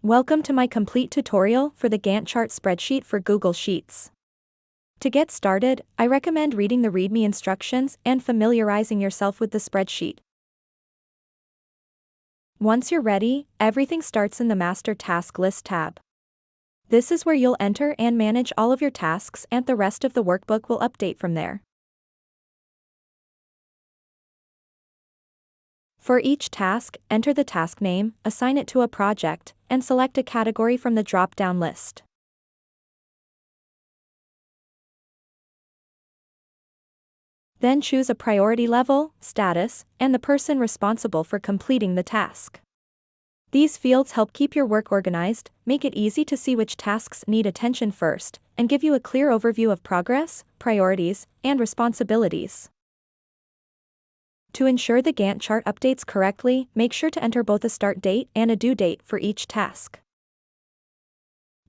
Welcome to my complete tutorial for the Gantt Chart spreadsheet for Google Sheets. To get started, I recommend reading the README instructions and familiarizing yourself with the spreadsheet. Once you're ready, everything starts in the Master Task List tab. This is where you'll enter and manage all of your tasks, and the rest of the workbook will update from there. For each task, enter the task name, assign it to a project, and select a category from the drop-down list. Then choose a priority level, status, and the person responsible for completing the task. These fields help keep your work organized, make it easy to see which tasks need attention first, and give you a clear overview of progress, priorities, and responsibilities. To ensure the Gantt chart updates correctly, make sure to enter both a start date and a due date for each task.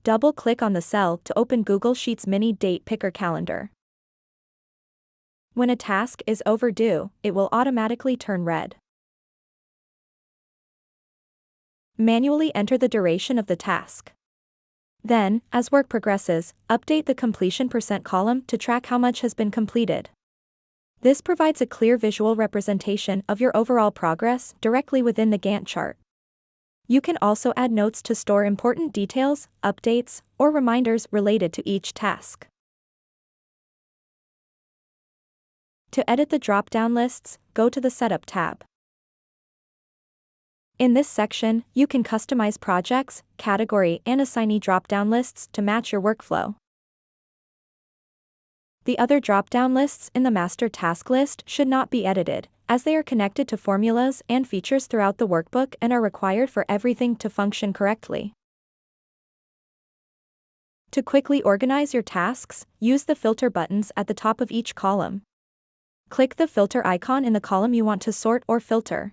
Double-click on the cell to open Google Sheets Mini Date Picker Calendar. When a task is overdue, it will automatically turn red. Manually enter the duration of the task. Then, as work progresses, update the completion % column to track how much has been completed. This provides a clear visual representation of your overall progress directly within the Gantt chart. You can also add notes to store important details, updates, or reminders related to each task. To edit the drop-down lists, go to the Setup tab. In this section, you can customize projects, category, and assignee drop-down lists to match your workflow. The other drop-down lists in the master task list should not be edited, as they are connected to formulas and features throughout the workbook and are required for everything to function correctly. To quickly organize your tasks, use the filter buttons at the top of each column. Click the filter icon in the column you want to sort or filter.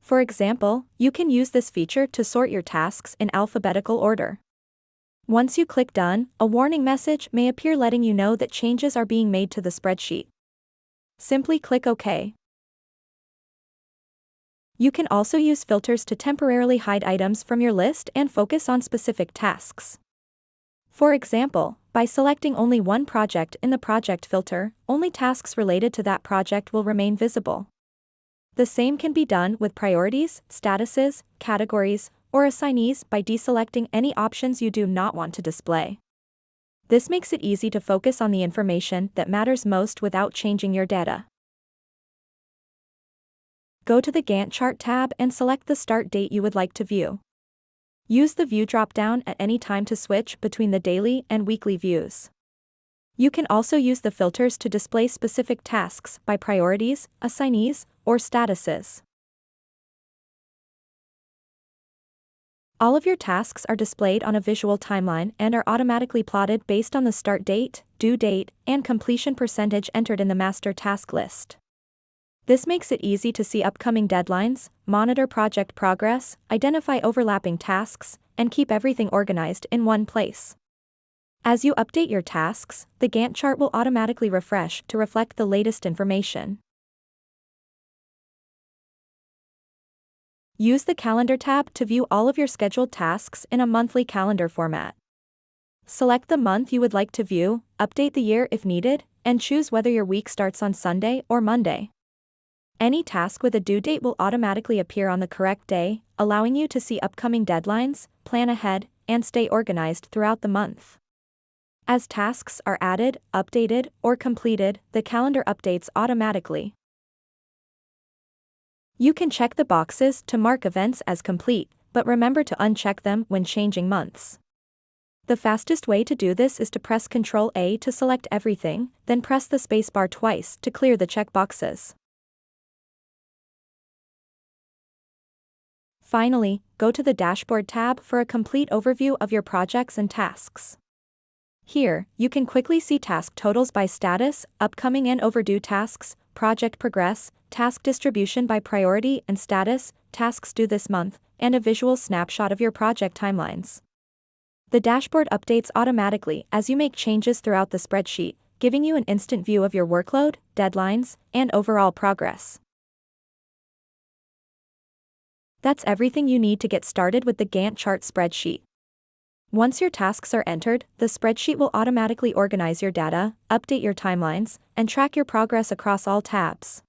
For example, you can use this feature to sort your tasks in alphabetical order. Once you click Done, a warning message may appear letting you know that changes are being made to the spreadsheet. Simply click OK. You can also use filters to temporarily hide items from your list and focus on specific tasks. For example, by selecting only one project in the project filter, only tasks related to that project will remain visible. The same can be done with priorities, statuses, categories, or assignees by deselecting any options you do not want to display. This makes it easy to focus on the information that matters most without changing your data. Go to the Gantt Chart tab and select the start date you would like to view. Use the View drop-down at any time to switch between the daily and weekly views. You can also use the filters to display specific tasks by priorities, assignees, or statuses. All of your tasks are displayed on a visual timeline and are automatically plotted based on the start date, due date, and completion % entered in the master task list. This makes it easy to see upcoming deadlines, monitor project progress, identify overlapping tasks, and keep everything organized in one place. As you update your tasks, the Gantt chart will automatically refresh to reflect the latest information. Use the Calendar tab to view all of your scheduled tasks in a monthly calendar format. Select the month you would like to view, update the year if needed, and choose whether your week starts on Sunday or Monday. Any task with a due date will automatically appear on the correct day, allowing you to see upcoming deadlines, plan ahead, and stay organized throughout the month. As tasks are added, updated, or completed, the calendar updates automatically. You can check the boxes to mark events as complete, but remember to uncheck them when changing months. The fastest way to do this is to press Ctrl-A to select everything, then press the spacebar twice to clear the checkboxes. Finally, go to the Dashboard tab for a complete overview of your projects and tasks. Here, you can quickly see task totals by status, upcoming and overdue tasks, project progress, task distribution by priority and status, tasks due this month, and a visual snapshot of your project timelines. The dashboard updates automatically as you make changes throughout the spreadsheet, giving you an instant view of your workload, deadlines, and overall progress. That's everything you need to get started with the Gantt chart spreadsheet. Once your tasks are entered, the spreadsheet will automatically organize your data, update your timelines, and track your progress across all tabs.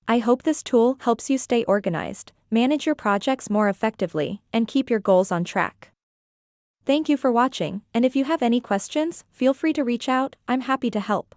I hope this tool helps you stay organized, manage your projects more effectively, and keep your goals on track. Thank you for watching, and if you have any questions, feel free to reach out, I'm happy to help.